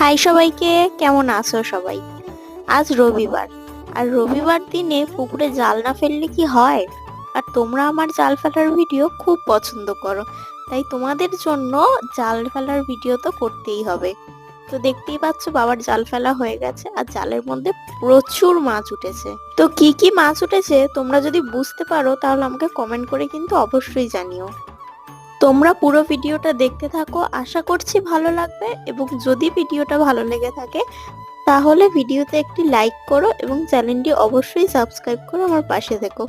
High সবাইকে, কেমন আছো সবাই? আজ রবিবার, আর রবিবার দিনে পুকুরে জাল না ফেললে কি হয়? আর তোমরা আমার জাল ফেলার ভিডিও খুব পছন্দ করো, তাই তোমাদের জন্য জাল ফেলার ভিডিও তো করতেই হবে। তো দেখতেই পাচ্ছ বাবার জাল ফেলা হয়ে গেছে, আর জালের মধ্যে প্রচুর মাছ উঠেছে। তো কি কি মাছ উঠেছে তোমরা যদি বুঝতে পারো তাহলে আমাকে কমেন্ট করে কিন্তু অবশ্যই জানিও। তোমরা পুরো ভিডিওটা দেখতে থাকো, আশা করছি ভালো লাগবে। এবং যদি ভিডিওটা ভালো লেগে থাকে তাহলে ভিডিওতে একটি লাইক করো এবং চ্যানেলটি অবশ্যই সাবস্ক্রাইব করে আমার পাশে থেকো।